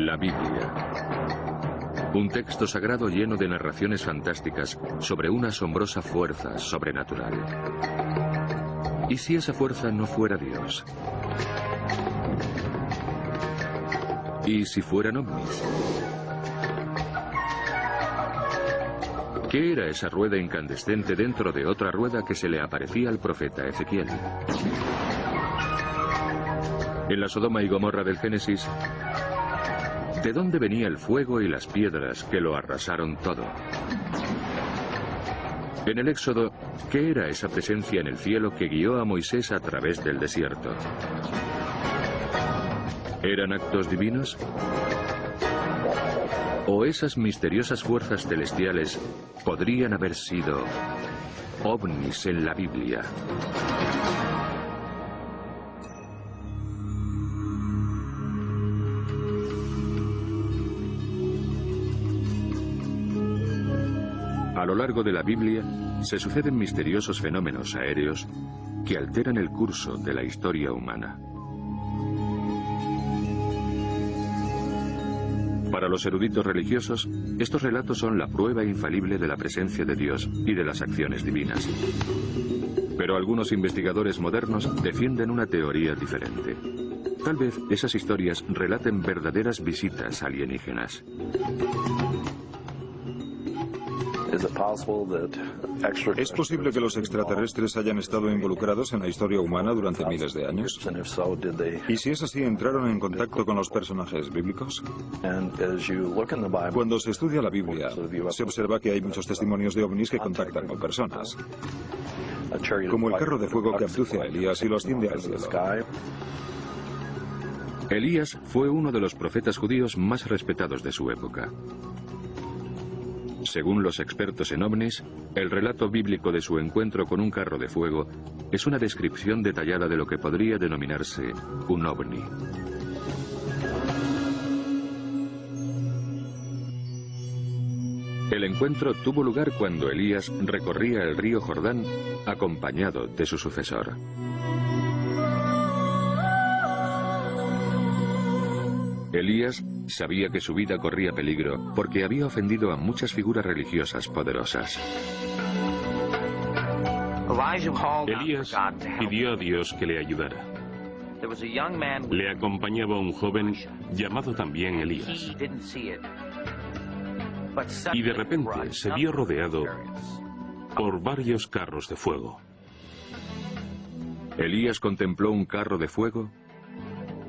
La Biblia. Un texto sagrado lleno de narraciones fantásticas sobre una asombrosa fuerza sobrenatural. ¿Y si esa fuerza no fuera Dios? ¿Y si fueran ovnis? ¿Qué era esa rueda incandescente dentro de otra rueda que se le aparecía al profeta Ezequiel? En la Sodoma y Gomorra del Génesis, ¿de dónde venía el fuego y las piedras que lo arrasaron todo? En el Éxodo, ¿qué era esa presencia en el cielo que guió a Moisés a través del desierto? ¿Eran actos divinos? ¿O esas misteriosas fuerzas celestiales podrían haber sido ovnis en la Biblia? A lo largo de la Biblia se suceden misteriosos fenómenos aéreos que alteran el curso de la historia humana. Para los eruditos religiosos, estos relatos son la prueba infalible de la presencia de Dios y de las acciones divinas. Pero algunos investigadores modernos defienden una teoría diferente. Tal vez esas historias relaten verdaderas visitas alienígenas. ¿Es posible que los extraterrestres hayan estado involucrados en la historia humana durante miles de años? ¿Y si es así, entraron en contacto con los personajes bíblicos? Cuando se estudia la Biblia, se observa que hay muchos testimonios de ovnis que contactan con personas, como el carro de fuego que abduce a Elías y lo asciende al cielo. Elías fue uno de los profetas judíos más respetados de su época. Según los expertos en ovnis, el relato bíblico de su encuentro con un carro de fuego es una descripción detallada de lo que podría denominarse un ovni. El encuentro tuvo lugar cuando Elías recorría el río Jordán acompañado de su sucesor. Elías sabía que su vida corría peligro porque había ofendido a muchas figuras religiosas poderosas. Elías pidió a Dios que le ayudara. Le acompañaba un joven llamado también Elías. Y de repente se vio rodeado por varios carros de fuego. Elías contempló un carro de fuego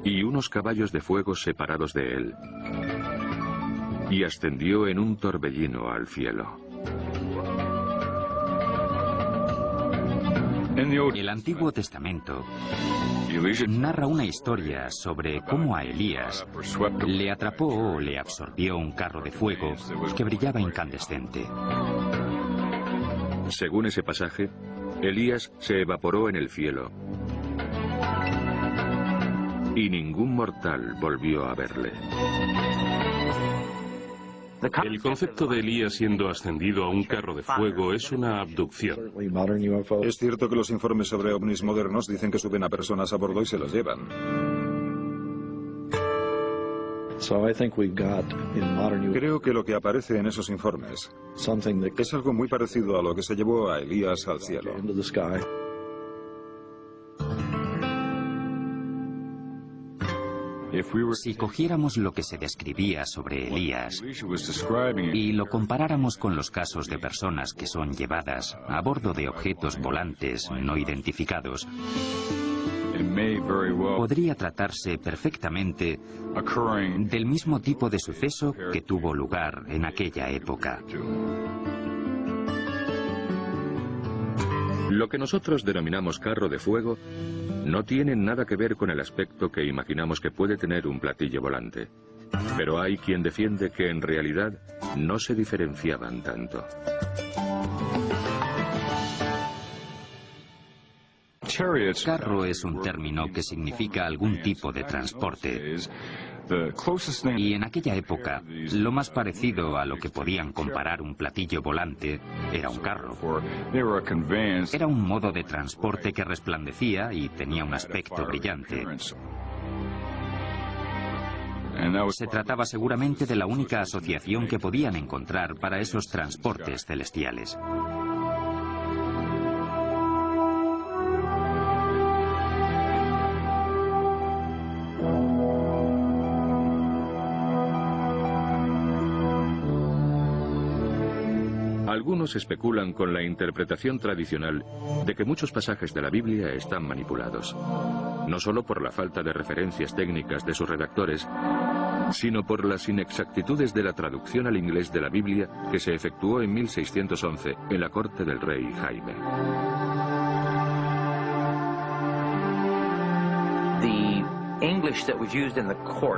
y unos caballos de fuego separados de él, y ascendió en un torbellino al cielo. El Antiguo Testamento narra una historia sobre cómo a Elías le atrapó o le absorbió un carro de fuego que brillaba incandescente. Según ese pasaje, Elías se evaporó en el cielo y ningún mortal volvió a verle. El concepto de Elías siendo ascendido a un carro de fuego es una abducción. Es cierto que los informes sobre ovnis modernos dicen que suben a personas a bordo y se los llevan. Creo que lo que aparece en esos informes es algo muy parecido a lo que se llevó a Elías al cielo. Si cogiéramos lo que se describía sobre Elías y lo comparáramos con los casos de personas que son llevadas a bordo de objetos volantes no identificados, podría tratarse perfectamente del mismo tipo de suceso que tuvo lugar en aquella época. Lo que nosotros denominamos carro de fuego no tiene nada que ver con el aspecto que imaginamos que puede tener un platillo volante. Pero hay quien defiende que en realidad no se diferenciaban tanto. Carro es un término que significa algún tipo de transporte. Y en aquella época, lo más parecido a lo que podían comparar un platillo volante era un carro. Era un modo de transporte que resplandecía y tenía un aspecto brillante. Se trataba seguramente de la única asociación que podían encontrar para esos transportes celestiales. Algunos especulan con la interpretación tradicional de que muchos pasajes de la Biblia están manipulados, no solo por la falta de referencias técnicas de sus redactores, sino por las inexactitudes de la traducción al inglés de la Biblia que se efectuó en 1611 en la corte del rey Jaime.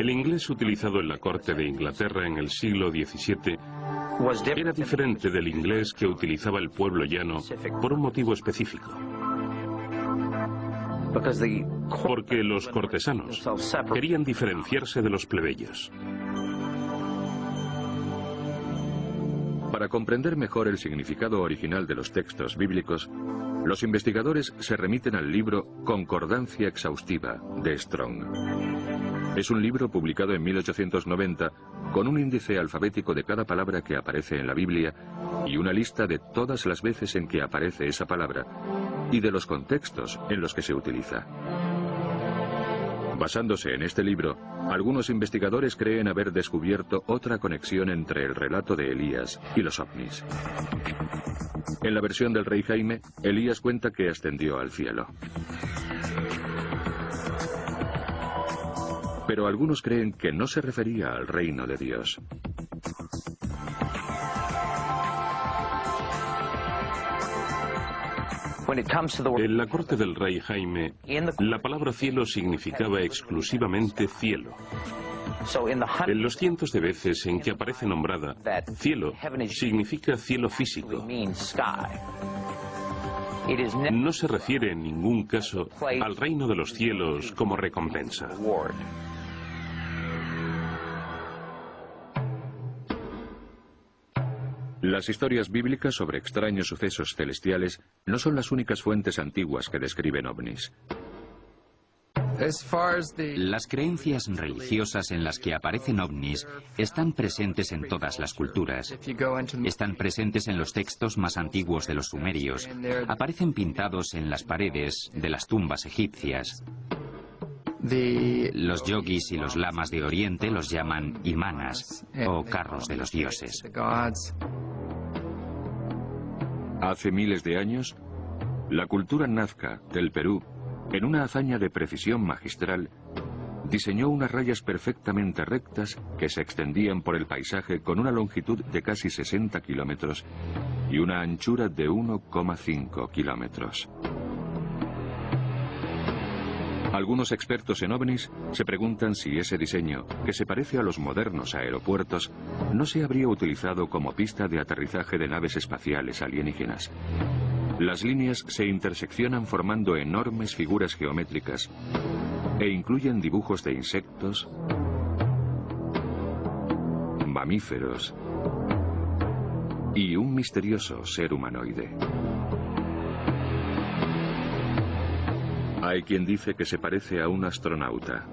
El inglés utilizado en la corte de Inglaterra en el siglo XVII era diferente del inglés que utilizaba el pueblo llano por un motivo específico. Porque los cortesanos querían diferenciarse de los plebeyos. Para comprender mejor el significado original de los textos bíblicos, los investigadores se remiten al libro Concordancia Exhaustiva de Strong. Es un libro publicado en 1890 con un índice alfabético de cada palabra que aparece en la Biblia y una lista de todas las veces en que aparece esa palabra y de los contextos en los que se utiliza. Basándose en este libro, algunos investigadores creen haber descubierto otra conexión entre el relato de Elías y los ovnis. En la versión del rey Jaime, Elías cuenta que ascendió al cielo. Pero algunos creen que no se refería al reino de Dios. En la corte del rey Jaime, la palabra cielo significaba exclusivamente cielo. En los cientos de veces en que aparece nombrada, cielo significa cielo físico. No se refiere en ningún caso al reino de los cielos como recompensa. Las historias bíblicas sobre extraños sucesos celestiales no son las únicas fuentes antiguas que describen ovnis. Las creencias religiosas en las que aparecen ovnis están presentes en todas las culturas. Están presentes en los textos más antiguos de los sumerios. Aparecen pintados en las paredes de las tumbas egipcias. Los yogis y los lamas de Oriente los llaman imanas o carros de los dioses. Hace miles de años, la cultura nazca del Perú, en una hazaña de precisión magistral, diseñó unas rayas perfectamente rectas que se extendían por el paisaje con una longitud de casi 60 kilómetros y una anchura de 1,5 kilómetros. Algunos expertos en ovnis se preguntan si ese diseño, que se parece a los modernos aeropuertos, no se habría utilizado como pista de aterrizaje de naves espaciales alienígenas. Las líneas se interseccionan formando enormes figuras geométricas e incluyen dibujos de insectos, mamíferos y un misterioso ser humanoide. Hay quien dice que se parece a un astronauta.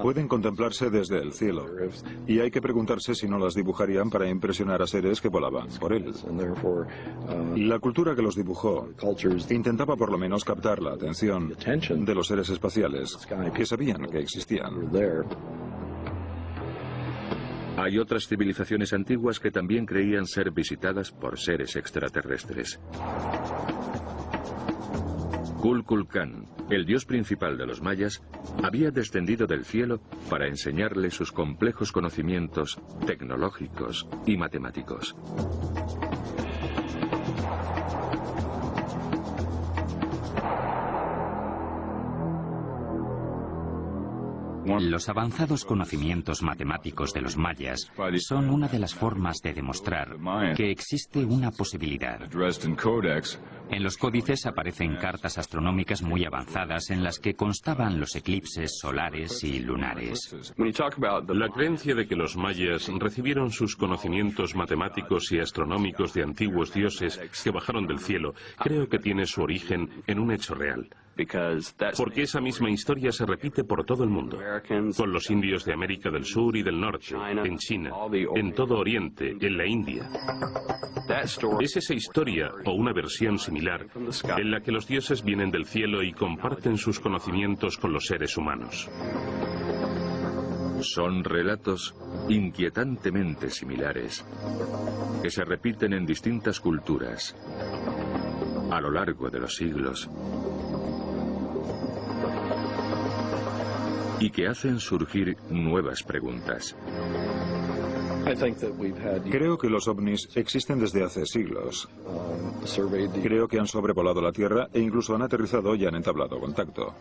Pueden contemplarse desde el cielo, y hay que preguntarse si no las dibujarían para impresionar a seres que volaban por él. La cultura que los dibujó intentaba por lo menos captar la atención de los seres espaciales que sabían que existían. Hay otras civilizaciones antiguas que también creían ser visitadas por seres extraterrestres. Kukulcán, el dios principal de los mayas, había descendido del cielo para enseñarles sus complejos conocimientos tecnológicos y matemáticos. Los avanzados conocimientos matemáticos de los mayas son una de las formas de demostrar que existe una posibilidad. En los códices aparecen cartas astronómicas muy avanzadas en las que constaban los eclipses solares y lunares. La creencia de que los mayas recibieron sus conocimientos matemáticos y astronómicos de antiguos dioses que bajaron del cielo, creo que tiene su origen en un hecho real. Porque esa misma historia se repite por todo el mundo, con los indios de América del Sur y del Norte, en China, en todo Oriente, en la India. Es esa historia, o una versión similar, en la que los dioses vienen del cielo y comparten sus conocimientos con los seres humanos. Son relatos inquietantemente similares, que se repiten en distintas culturas, a lo largo de los siglos, y que hacen surgir nuevas preguntas. Creo que los ovnis existen desde hace siglos. Creo que han sobrevolado la Tierra e incluso han aterrizado y han entablado contacto.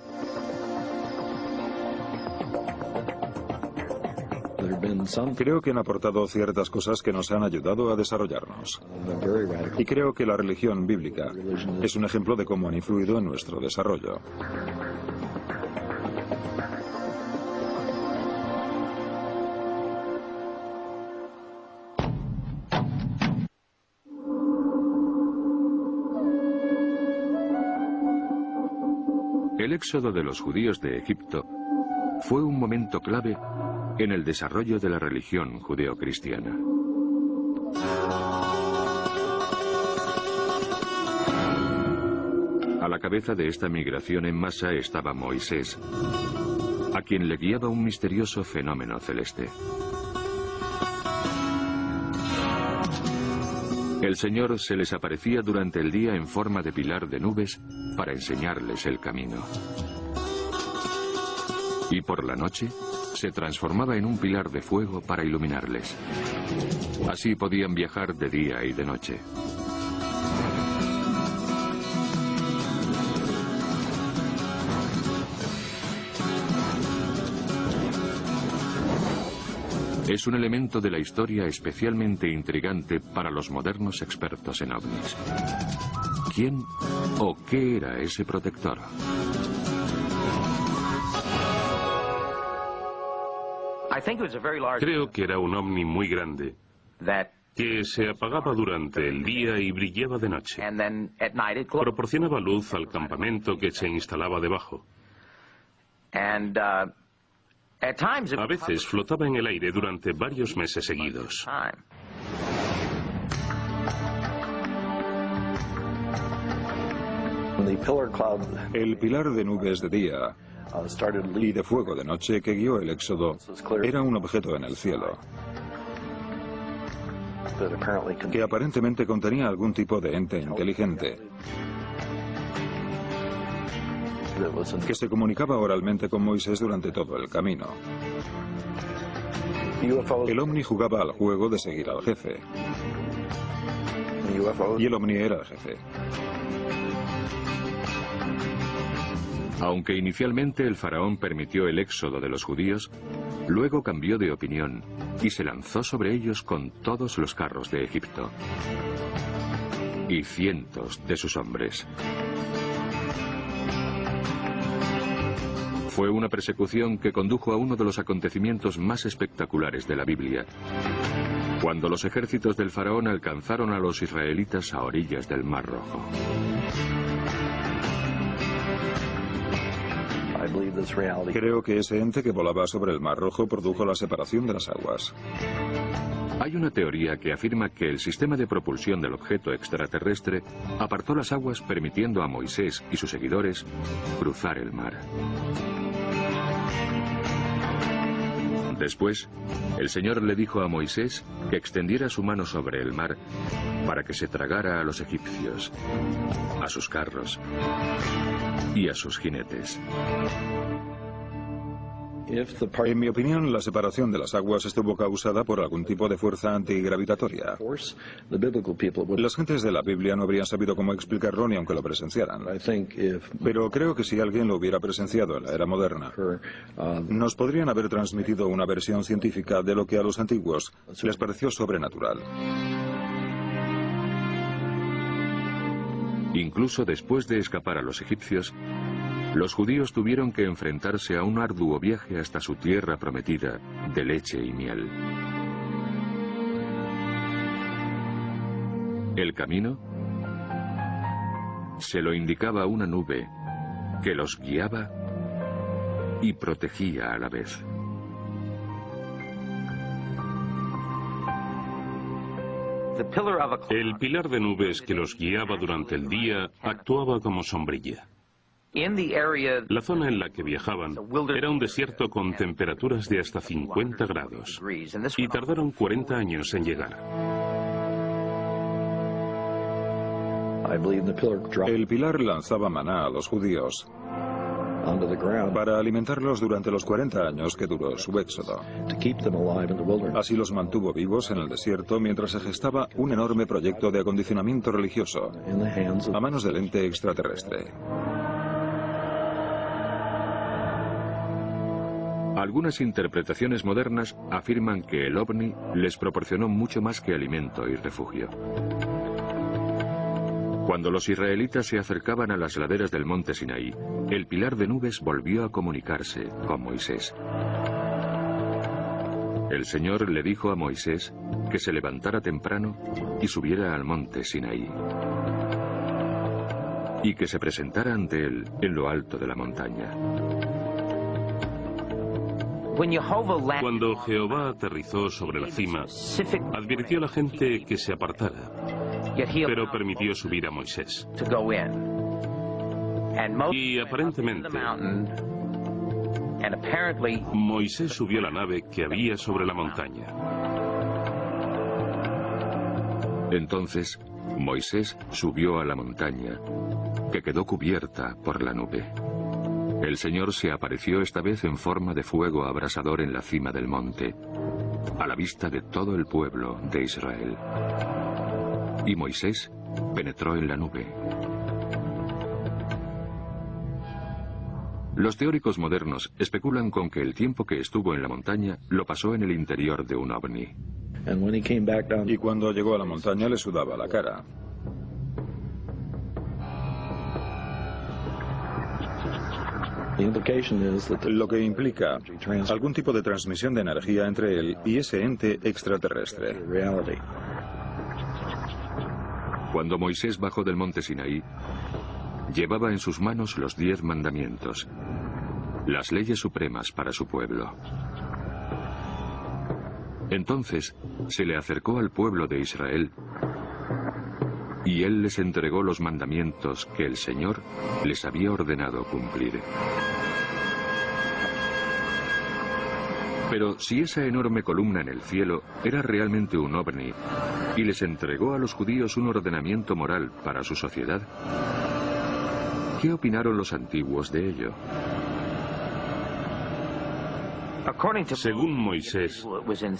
Creo que han aportado ciertas cosas que nos han ayudado a desarrollarnos. Y creo que la religión bíblica es un ejemplo de cómo han influido en nuestro desarrollo. El éxodo de los judíos de Egipto fue un momento clave en el desarrollo de la religión judeocristiana. A la cabeza de esta migración en masa estaba Moisés, a quien le guiaba un misterioso fenómeno celeste. El Señor se les aparecía durante el día en forma de pilar de nubes para enseñarles el camino. Y por la noche se transformaba en un pilar de fuego para iluminarles. Así podían viajar de día y de noche. Es un elemento de la historia especialmente intrigante para los modernos expertos en ovnis. ¿Quién o qué era ese protector? Creo que era un ovni muy grande, que se apagaba durante el día y brillaba de noche. Proporcionaba luz al campamento que se instalaba debajo. A veces flotaba en el aire durante varios meses seguidos. El pilar de nubes de día y de fuego de noche que guió el éxodo era un objeto en el cielo que aparentemente contenía algún tipo de ente inteligente que se comunicaba oralmente con Moisés durante todo el camino. El ovni jugaba al juego de seguir al jefe, y el ovni era el jefe. Aunque inicialmente el faraón permitió el éxodo de los judíos, luego cambió de opinión y se lanzó sobre ellos con todos los carros de Egipto y cientos de sus hombres. Fue una persecución que condujo a uno de los acontecimientos más espectaculares de la Biblia, cuando los ejércitos del faraón alcanzaron a los israelitas a orillas del Mar Rojo. Creo que ese ente que volaba sobre el Mar Rojo produjo la separación de las aguas. Hay una teoría que afirma que el sistema de propulsión del objeto extraterrestre apartó las aguas permitiendo a Moisés y sus seguidores cruzar el mar. Después, el Señor le dijo a Moisés que extendiera su mano sobre el mar para que se tragara a los egipcios, a sus carros y a sus jinetes. En mi opinión, la separación de las aguas estuvo causada por algún tipo de fuerza antigravitatoria. Las gentes de la Biblia no habrían sabido cómo explicarlo ni aunque lo presenciaran. Pero creo que si alguien lo hubiera presenciado en la era moderna, nos podrían haber transmitido una versión científica de lo que a los antiguos les pareció sobrenatural. Incluso después de escapar a los egipcios, los judíos tuvieron que enfrentarse a un arduo viaje hasta su tierra prometida de leche y miel. El camino se lo indicaba una nube que los guiaba y protegía a la vez. El pilar de nubes que los guiaba durante el día actuaba como sombrilla. La zona en la que viajaban era un desierto con temperaturas de hasta 50 grados y tardaron 40 años en llegar. El pilar lanzaba maná a los judíos para alimentarlos durante los 40 años que duró su éxodo. Así los mantuvo vivos en el desierto mientras se gestaba un enorme proyecto de acondicionamiento religioso a manos del ente extraterrestre. Algunas interpretaciones modernas afirman que el ovni les proporcionó mucho más que alimento y refugio. Cuando los israelitas se acercaban a las laderas del monte Sinaí, el pilar de nubes volvió a comunicarse con Moisés. El Señor le dijo a Moisés que se levantara temprano y subiera al monte Sinaí, y que se presentara ante él en lo alto de la montaña. Cuando Jehová aterrizó sobre la cima, advirtió a la gente que se apartara, pero permitió subir a Moisés. Y aparentemente, Moisés subió a la nave que había sobre la montaña. Entonces, Moisés subió a la montaña, que quedó cubierta por la nube. El Señor se apareció esta vez en forma de fuego abrasador en la cima del monte, a la vista de todo el pueblo de Israel. Y Moisés penetró en la nube. Los teóricos modernos especulan con que el tiempo que estuvo en la montaña lo pasó en el interior de un ovni. Y cuando llegó a la montaña le sudaba la cara. Lo que implica algún tipo de transmisión de energía entre él y ese ente extraterrestre. Cuando Moisés bajó del monte Sinaí, llevaba en sus manos los 10 mandamientos, las leyes supremas para su pueblo. Entonces se le acercó al pueblo de Israel y él les entregó los mandamientos que el Señor les había ordenado cumplir. Pero si esa enorme columna en el cielo era realmente un ovni y les entregó a los judíos un ordenamiento moral para su sociedad, ¿qué opinaron los antiguos de ello? Según Moisés,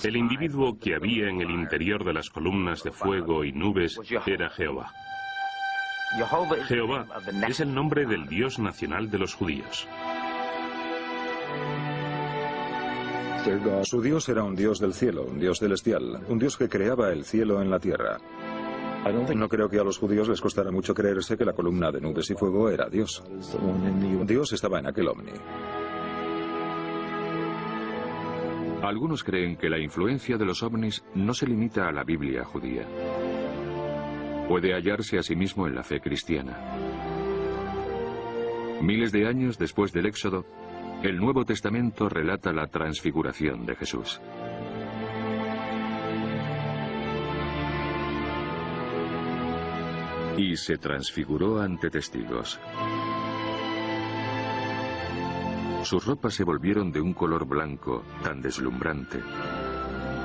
el individuo que había en el interior de las columnas de fuego y nubes era Jehová. Jehová es el nombre del Dios nacional de los judíos. Su Dios era un Dios del cielo, un Dios celestial, un Dios que creaba el cielo en la tierra. No creo que a los judíos les costara mucho creerse que la columna de nubes y fuego era Dios. Dios estaba en aquel ovni. Algunos creen que la influencia de los ovnis no se limita a la Biblia judía. Puede hallarse a sí mismo en la fe cristiana. Miles de años después del Éxodo, el Nuevo Testamento relata la transfiguración de Jesús. Y se transfiguró ante testigos. Sus ropas se volvieron de un color blanco tan deslumbrante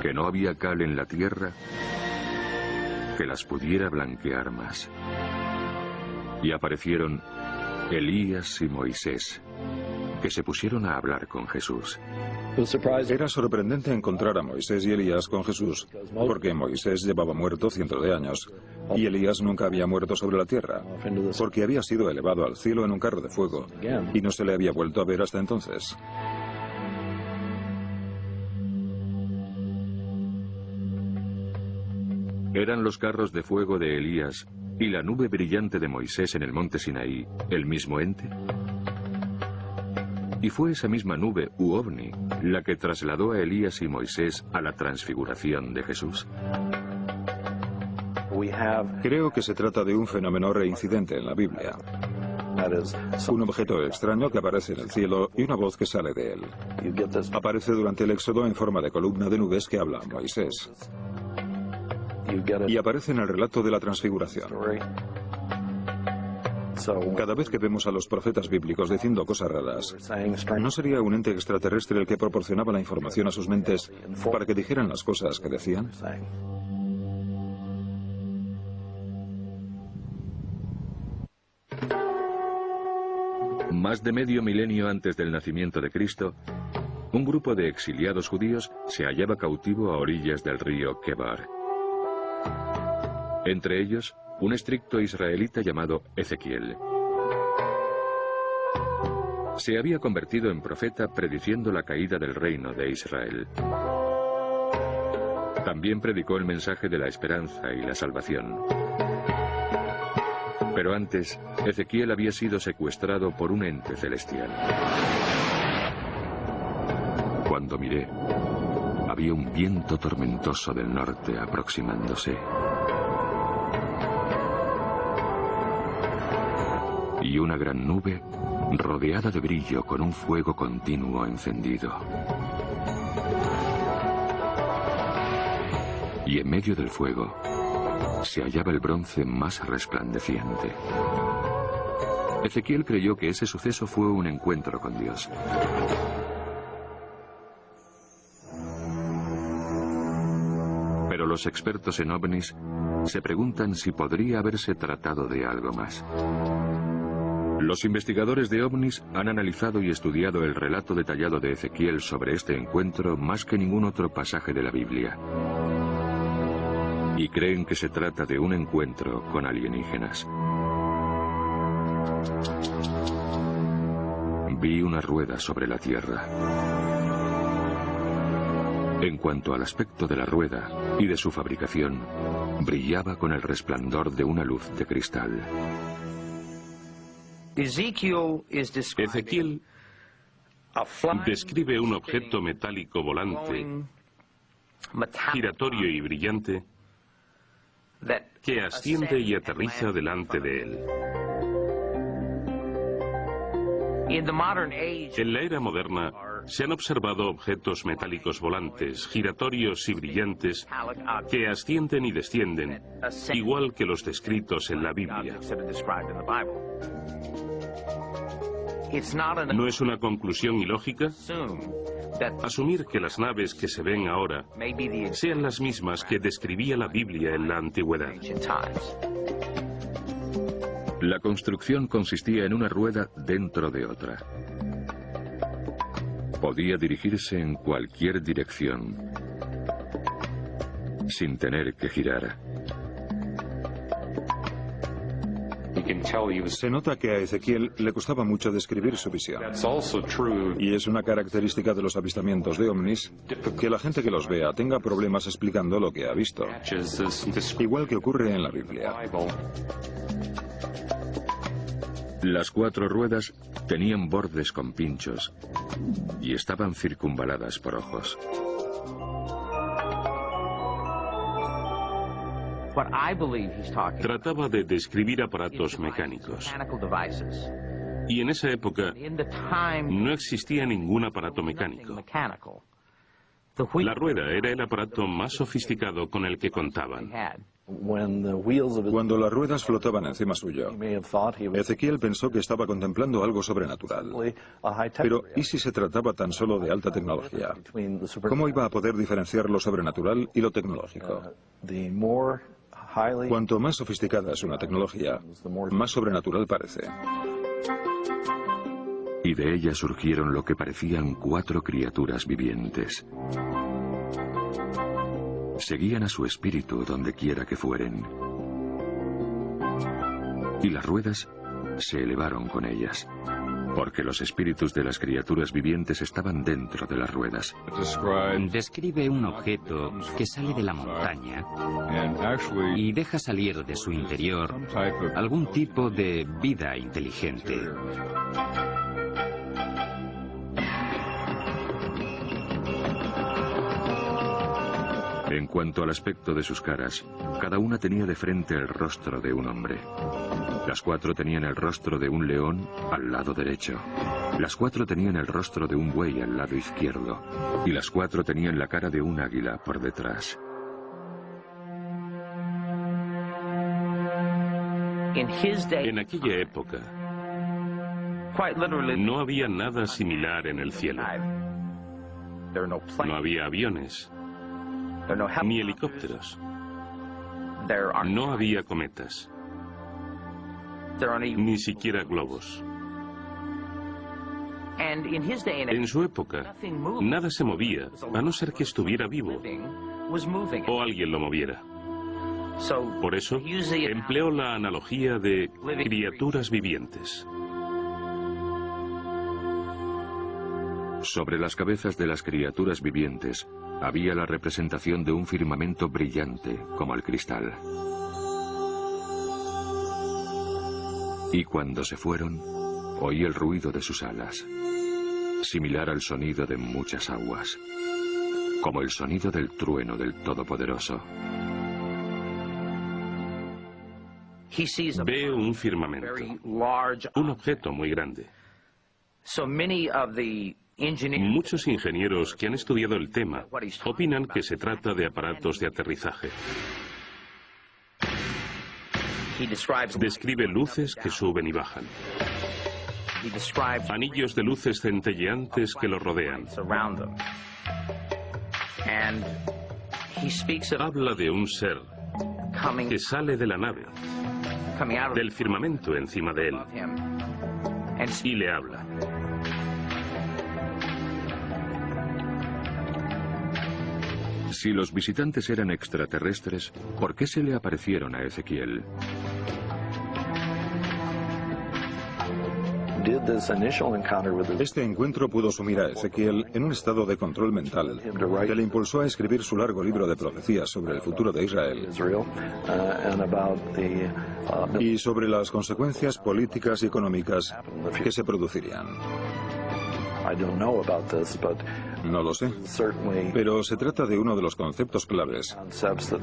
que no había cal en la tierra que las pudiera blanquear más. Y aparecieron Elías y Moisés, que se pusieron a hablar con Jesús. Era sorprendente encontrar a Moisés y Elías con Jesús, porque Moisés llevaba muerto cientos de años, y Elías nunca había muerto sobre la tierra, porque había sido elevado al cielo en un carro de fuego, y no se le había vuelto a ver hasta entonces. ¿Eran los carros de fuego de Elías y la nube brillante de Moisés en el monte Sinaí el mismo ente? Y fue esa misma nube u ovni la que trasladó a Elías y Moisés a la transfiguración de Jesús. Creo que se trata de un fenómeno reincidente en la Biblia. Un objeto extraño que aparece en el cielo y una voz que sale de él. Aparece durante el Éxodo en forma de columna de nubes que habla a Moisés. Y aparece en el relato de la Transfiguración. Cada vez que vemos a los profetas bíblicos diciendo cosas raras, ¿no sería un ente extraterrestre el que proporcionaba la información a sus mentes para que dijeran las cosas que decían? Más de medio milenio antes del nacimiento de Cristo, un grupo de exiliados judíos se hallaba cautivo a orillas del río Kebar. Entre ellos, un estricto israelita llamado Ezequiel. Se había convertido en profeta prediciendo la caída del reino de Israel. También predicó el mensaje de la esperanza y la salvación. Pero antes, Ezequiel había sido secuestrado por un ente celestial. Cuando miré, había un viento tormentoso del norte aproximándose. Y una gran nube rodeada de brillo con un fuego continuo encendido. Y en medio del fuego se hallaba el bronce más resplandeciente. Ezequiel creyó que ese suceso fue un encuentro con Dios. Pero los expertos en ovnis se preguntan si podría haberse tratado de algo más. Los investigadores de ovnis han analizado y estudiado el relato detallado de Ezequiel sobre este encuentro más que ningún otro pasaje de la Biblia. Y creen que se trata de un encuentro con alienígenas. Vi una rueda sobre la tierra. En cuanto al aspecto de la rueda y de su fabricación, brillaba con el resplandor de una luz de cristal. Ezequiel describe un objeto metálico volante, giratorio y brillante, que asciende y aterriza delante de él. En la era moderna se han observado objetos metálicos volantes, giratorios y brillantes que ascienden y descienden, igual que los descritos en la Biblia. ¿No es una conclusión ilógica asumir que las naves que se ven ahora sean las mismas que describía la Biblia en la antigüedad? La construcción consistía en una rueda dentro de otra. Podía dirigirse en cualquier dirección, sin tener que girar. Se nota que a Ezequiel le costaba mucho describir su visión. Y es una característica de los avistamientos de ovnis que la gente que los vea tenga problemas explicando lo que ha visto. Igual que ocurre en la Biblia. Las 4 ruedas tenían bordes con pinchos y estaban circunvaladas por ojos. Trataba de describir aparatos mecánicos. Y en esa época no existía ningún aparato mecánico. La rueda era el aparato más sofisticado con el que contaban. Cuando las ruedas flotaban encima suyo, Ezequiel pensó que estaba contemplando algo sobrenatural. Pero, ¿y si se trataba tan solo de alta tecnología? ¿Cómo iba a poder diferenciar lo sobrenatural y lo tecnológico? Cuanto más sofisticada es una tecnología, más sobrenatural parece. Y de ella surgieron lo que parecían 4 criaturas vivientes. Seguían a su espíritu donde quiera que fueren. Y las ruedas se elevaron con ellas, porque los espíritus de las criaturas vivientes estaban dentro de las ruedas. Describe un objeto que sale de la montaña y deja salir de su interior algún tipo de vida inteligente. En cuanto al aspecto de sus caras, cada una tenía de frente el rostro de un hombre. Las 4 tenían el rostro de un león al lado derecho. Las 4 tenían el rostro de un buey al lado izquierdo. Y las 4 tenían la cara de un águila por detrás. En aquella época, no había nada similar en el cielo. No había aviones, ni helicópteros. No había cometas, ni siquiera globos. En su época, nada se movía, a no ser que estuviera vivo o alguien lo moviera. Por eso, empleó la analogía de criaturas vivientes. Sobre las cabezas de las criaturas vivientes había la representación de un firmamento brillante como el cristal. Y cuando se fueron, oí el ruido de sus alas, similar al sonido de muchas aguas, como el sonido del trueno del Todopoderoso. Ve un firmamento, un objeto muy grande. Muchos ingenieros que han estudiado el tema opinan que se trata de aparatos de aterrizaje. Describe luces que suben y bajan, anillos de luces centelleantes que lo rodean. Habla de un ser que sale de la nave, del firmamento encima de él, y le habla. Si los visitantes eran extraterrestres, ¿por qué se le aparecieron a Ezequiel? Este encuentro pudo sumir a Ezequiel en un estado de control mental que le impulsó a escribir su largo libro de profecías sobre el futuro de Israel y sobre las consecuencias políticas y económicas que se producirían. No lo sé, pero se trata de uno de los conceptos claves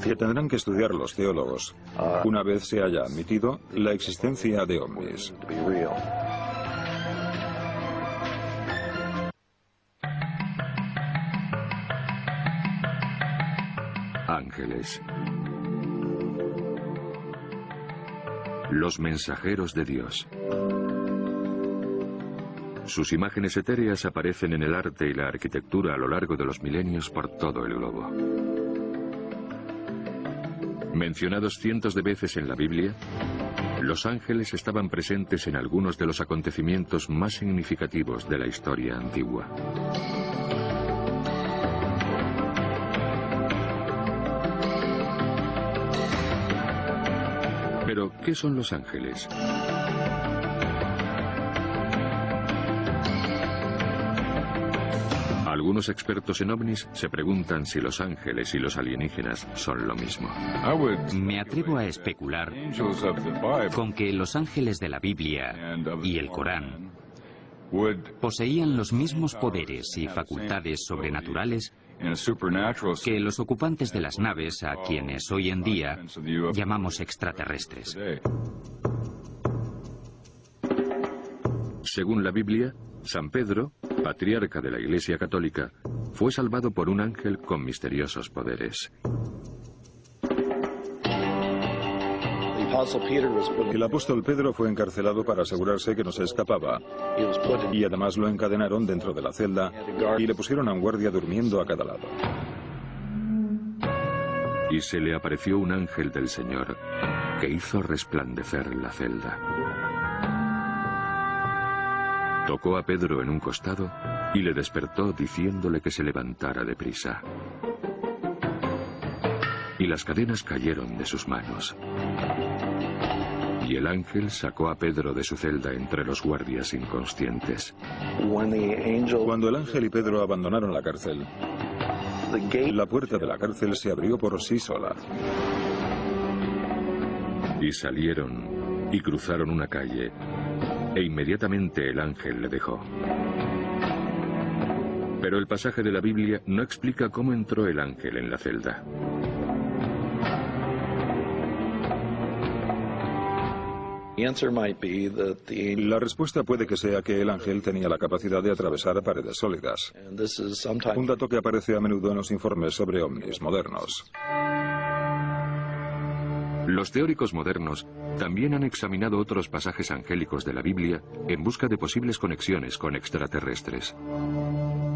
que tendrán que estudiar los teólogos una vez se haya admitido la existencia de ovnis. Ángeles. Los mensajeros de Dios. Sus imágenes etéreas aparecen en el arte y la arquitectura a lo largo de los milenios por todo el globo. Mencionados cientos de veces en la Biblia, los ángeles estaban presentes en algunos de los acontecimientos más significativos de la historia antigua. Pero, ¿qué son los ángeles? Algunos expertos en ovnis se preguntan si los ángeles y los alienígenas son lo mismo. Me atrevo a especular con que los ángeles de la Biblia y el Corán poseían los mismos poderes y facultades sobrenaturales que los ocupantes de las naves a quienes hoy en día llamamos extraterrestres. Según la Biblia, San Pedro, patriarca de la Iglesia Católica, fue salvado por un ángel con misteriosos poderes. El apóstol Pedro fue encarcelado para asegurarse que no se escapaba, y además lo encadenaron dentro de la celda y le pusieron a un guardia durmiendo a cada lado. Y se le apareció un ángel del Señor que hizo resplandecer la celda. Tocó a Pedro en un costado y le despertó diciéndole que se levantara deprisa. Y las cadenas cayeron de sus manos. Y el ángel sacó a Pedro de su celda entre los guardias inconscientes. Cuando el ángel y Pedro abandonaron la cárcel, la puerta de la cárcel se abrió por sí sola. Y salieron y cruzaron una calle, e inmediatamente el ángel le dejó. Pero el pasaje de la Biblia no explica cómo entró el ángel en la celda. La respuesta puede que sea que el ángel tenía la capacidad de atravesar paredes sólidas. Un dato que aparece a menudo en los informes sobre ovnis modernos. Los teóricos modernos también han examinado otros pasajes angélicos de la Biblia en busca de posibles conexiones con extraterrestres.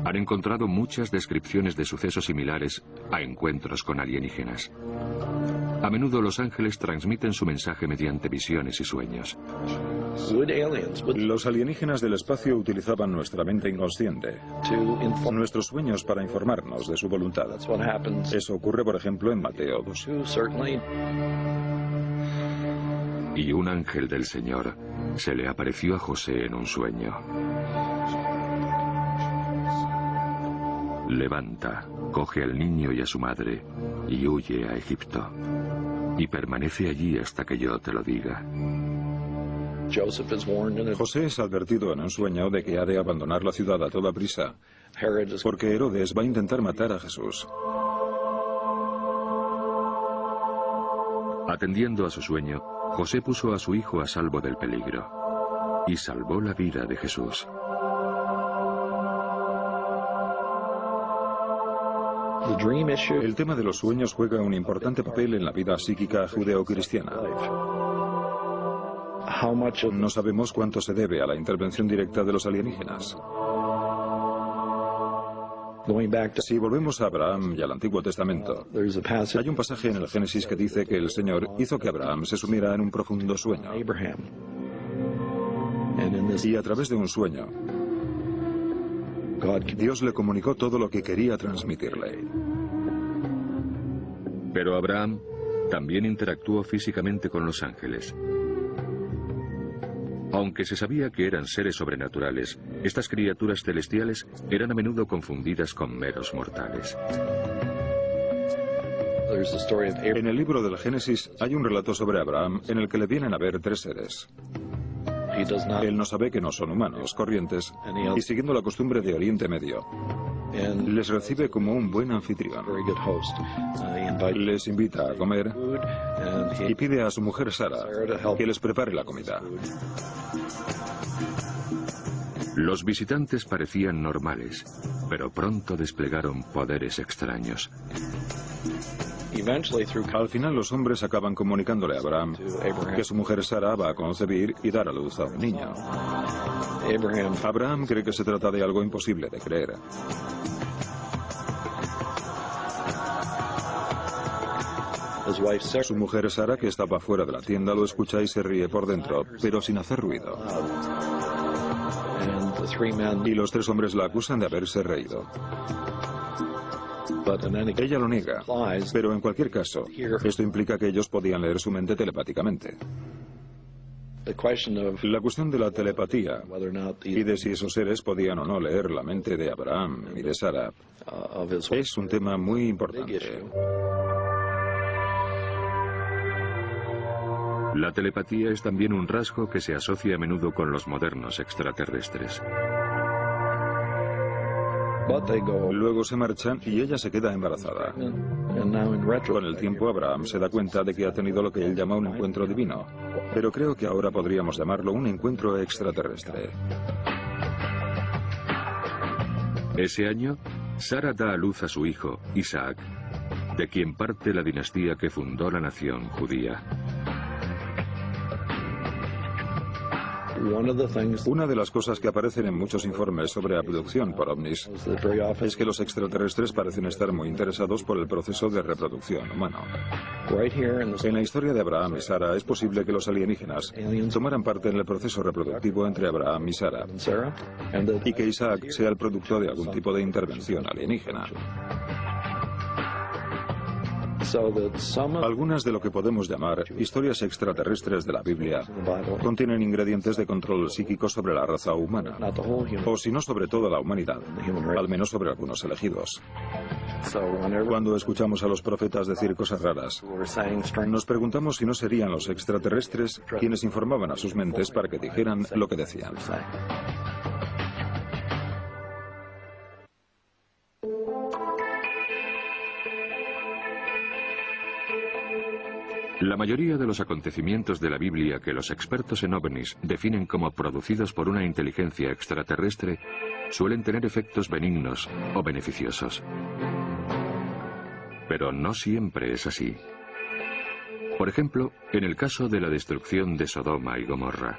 Han encontrado muchas descripciones de sucesos similares a encuentros con alienígenas. A menudo los ángeles transmiten su mensaje mediante visiones y sueños. Los alienígenas del espacio utilizaban nuestra mente inconsciente, nuestros sueños para informarnos de su voluntad. Eso ocurre, por ejemplo, en Mateo 2. Y un ángel del Señor se le apareció a José en un sueño. Levanta, coge al niño y a su madre y huye a Egipto. Y permanece allí hasta que yo te lo diga. José es advertido en un sueño de que ha de abandonar la ciudad a toda prisa, porque Herodes va a intentar matar a Jesús. Atendiendo a su sueño, José puso a su hijo a salvo del peligro y salvó la vida de Jesús. El tema de los sueños juega un importante papel en la vida psíquica judeocristiana. No sabemos cuánto se debe a la intervención directa de los alienígenas. Si volvemos a Abraham y al Antiguo Testamento, hay un pasaje en el Génesis que dice que el Señor hizo que Abraham se sumiera en un profundo sueño. Y a través de un sueño, Dios le comunicó todo lo que quería transmitirle. Pero Abraham también interactuó físicamente con los ángeles. Aunque se sabía que eran seres sobrenaturales, estas criaturas celestiales eran a menudo confundidas con meros mortales. En el libro del Génesis hay un relato sobre Abraham en el que le vienen a ver tres seres. Él no sabe que no son humanos, corrientes, y siguiendo la costumbre de Oriente Medio, les recibe como un buen anfitrión. Les invita a comer y pide a su mujer Sara que les prepare la comida. Los visitantes parecían normales, pero pronto desplegaron poderes extraños. Al final los hombres acaban comunicándole a Abraham que su mujer Sara va a concebir y dar a luz a un niño. Abraham cree que se trata de algo imposible de creer. Su mujer Sara, que estaba fuera de la tienda, lo escucha y se ríe por dentro, pero sin hacer ruido. Y los tres hombres la acusan de haberse reído. Ella lo niega, pero en cualquier caso, esto implica que ellos podían leer su mente telepáticamente. La cuestión de la telepatía y de si esos seres podían o no leer la mente de Abraham y de Sara es un tema muy importante. La telepatía es también un rasgo que se asocia a menudo con los modernos extraterrestres. Luego se marchan y ella se queda embarazada. Con el tiempo Abraham se da cuenta de que ha tenido lo que él llama un encuentro divino, pero creo que ahora podríamos llamarlo un encuentro extraterrestre. Ese año, Sara da a luz a su hijo, Isaac, de quien parte la dinastía que fundó la nación judía. Una de las cosas que aparecen en muchos informes sobre abducción por ovnis es que los extraterrestres parecen estar muy interesados por el proceso de reproducción humano. En la historia de Abraham y Sara es posible que los alienígenas tomaran parte en el proceso reproductivo entre Abraham y Sara y que Isaac sea el producto de algún tipo de intervención alienígena. Algunas de lo que podemos llamar historias extraterrestres de la Biblia contienen ingredientes de control psíquico sobre la raza humana, o si no sobre toda la humanidad, al menos sobre algunos elegidos. Cuando escuchamos a los profetas decir cosas raras, nos preguntamos si no serían los extraterrestres quienes informaban a sus mentes para que dijeran lo que decían. La mayoría de los acontecimientos de la Biblia que los expertos en ovnis definen como producidos por una inteligencia extraterrestre suelen tener efectos benignos o beneficiosos. Pero no siempre es así. Por ejemplo, en el caso de la destrucción de Sodoma y Gomorra.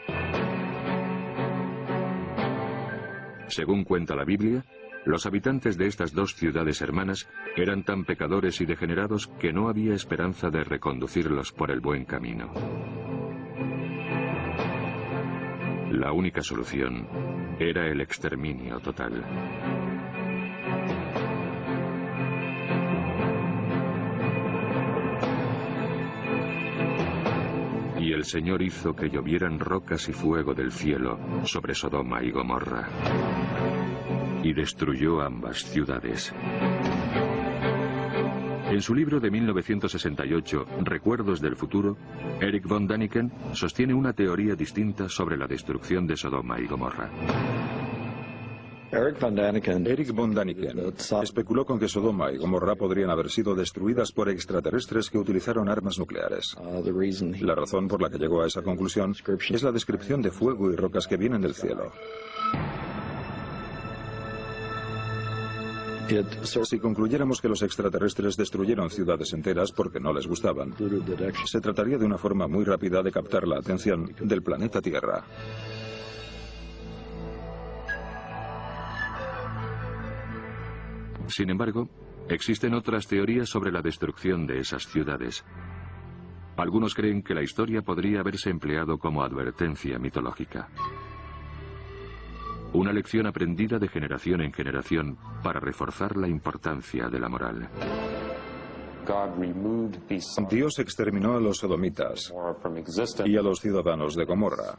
Según cuenta la Biblia, los habitantes de estas dos ciudades hermanas eran tan pecadores y degenerados que no había esperanza de reconducirlos por el buen camino. La única solución era el exterminio total. Y el Señor hizo que llovieran rocas y fuego del cielo sobre Sodoma y Gomorra, y destruyó ambas ciudades. En su libro de 1968, Recuerdos del futuro, Eric von Däniken sostiene una teoría distinta sobre la destrucción de Sodoma y Gomorra. Eric von Däniken especuló con que Sodoma y Gomorra podrían haber sido destruidas por extraterrestres que utilizaron armas nucleares. La razón por la que llegó a esa conclusión es la descripción de fuego y rocas que vienen del cielo. Si concluyéramos que los extraterrestres destruyeron ciudades enteras porque no les gustaban, se trataría de una forma muy rápida de captar la atención del planeta Tierra. Sin embargo, existen otras teorías sobre la destrucción de esas ciudades. Algunos creen que la historia podría haberse empleado como advertencia mitológica. Una lección aprendida de generación en generación para reforzar la importancia de la moral. Dios exterminó a los sodomitas y a los ciudadanos de Gomorra.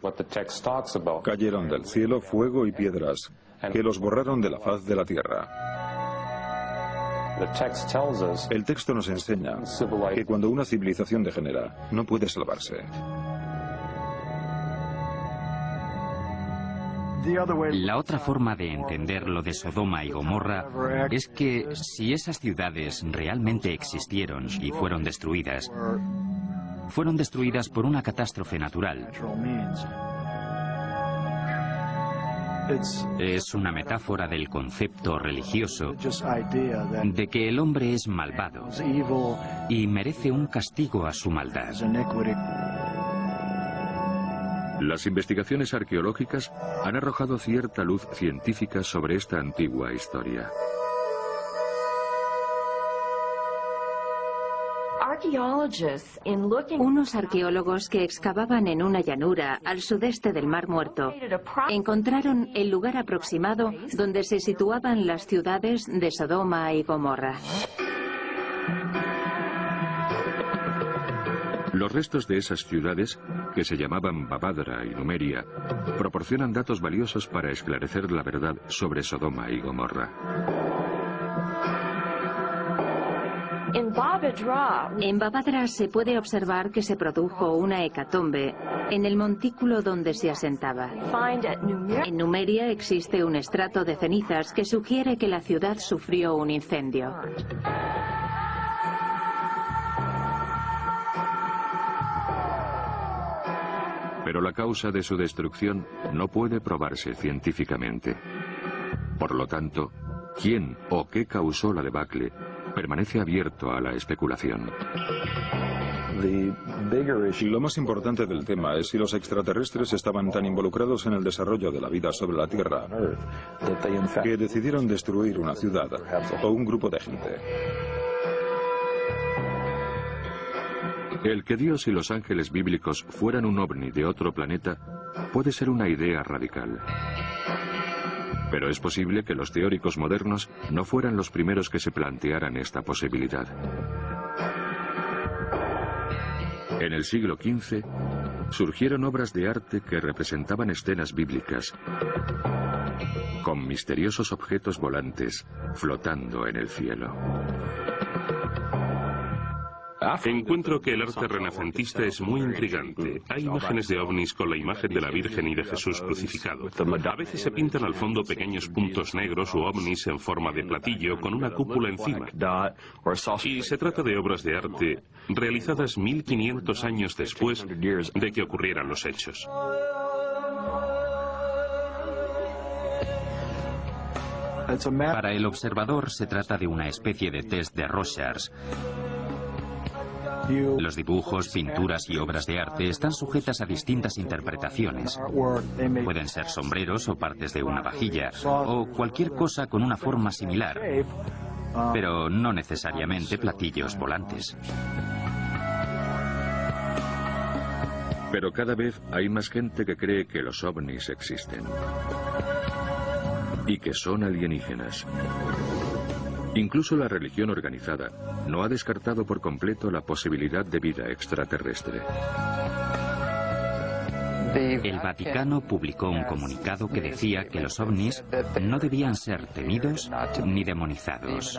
Cayeron del cielo fuego y piedras que los borraron de la faz de la tierra. El texto nos enseña que cuando una civilización degenera, no puede salvarse. La otra forma de entender lo de Sodoma y Gomorra es que si esas ciudades realmente existieron y fueron destruidas por una catástrofe natural. Es una metáfora del concepto religioso de que el hombre es malvado y merece un castigo a su maldad. Las investigaciones arqueológicas han arrojado cierta luz científica sobre esta antigua historia. Unos arqueólogos que excavaban en una llanura al sudeste del Mar Muerto encontraron el lugar aproximado donde se situaban las ciudades de Sodoma y Gomorra. Los restos de esas ciudades, que se llamaban Babadra y Numeria, proporcionan datos valiosos para esclarecer la verdad sobre Sodoma y Gomorra. En Babadra se puede observar que se produjo una hecatombe en el montículo donde se asentaba. En Numeria existe un estrato de cenizas que sugiere que la ciudad sufrió un incendio. Pero la causa de su destrucción no puede probarse científicamente. Por lo tanto, ¿quién o qué causó la debacle? Permanece abierto a la especulación. Lo más importante del tema es si los extraterrestres estaban tan involucrados en el desarrollo de la vida sobre la Tierra que decidieron destruir una ciudad o un grupo de gente. El que Dios y los ángeles bíblicos fueran un ovni de otro planeta puede ser una idea radical. Pero es posible que los teóricos modernos no fueran los primeros que se plantearan esta posibilidad. En el siglo XV surgieron obras de arte que representaban escenas bíblicas, con misteriosos objetos volantes flotando en el cielo. Encuentro que el arte renacentista es muy intrigante. Hay imágenes de ovnis con la imagen de la Virgen y de Jesús crucificado. A veces se pintan al fondo pequeños puntos negros o ovnis en forma de platillo con una cúpula encima. Y se trata de obras de arte realizadas 1500 años después de que ocurrieran los hechos. Para el observador se trata de una especie de test de Rorschach. Los dibujos, pinturas y obras de arte están sujetas a distintas interpretaciones. Pueden ser sombreros o partes de una vajilla, o cualquier cosa con una forma similar, pero no necesariamente platillos volantes. Pero cada vez hay más gente que cree que los ovnis existen y que son alienígenas. Incluso la religión organizada no ha descartado por completo la posibilidad de vida extraterrestre. El Vaticano publicó un comunicado que decía que los ovnis no debían ser temidos ni demonizados.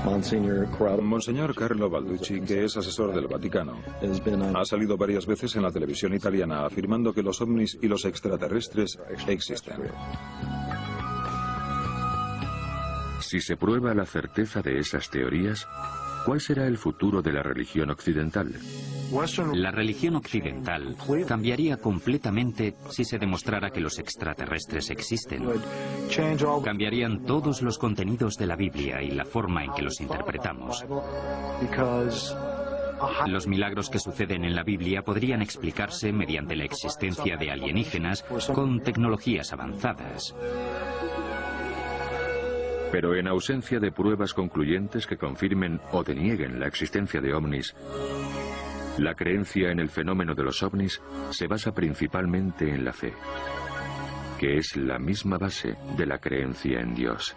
Monseñor Carlo Balducci, que es asesor del Vaticano, ha salido varias veces en la televisión italiana afirmando que los ovnis y los extraterrestres existen. Si se prueba la certeza de esas teorías, ¿cuál será el futuro de la religión occidental? La religión occidental cambiaría completamente si se demostrara que los extraterrestres existen. Cambiarían todos los contenidos de la Biblia y la forma en que los interpretamos. Los milagros que suceden en la Biblia podrían explicarse mediante la existencia de alienígenas con tecnologías avanzadas. Pero en ausencia de pruebas concluyentes que confirmen o denieguen la existencia de ovnis, la creencia en el fenómeno de los ovnis se basa principalmente en la fe, que es la misma base de la creencia en Dios.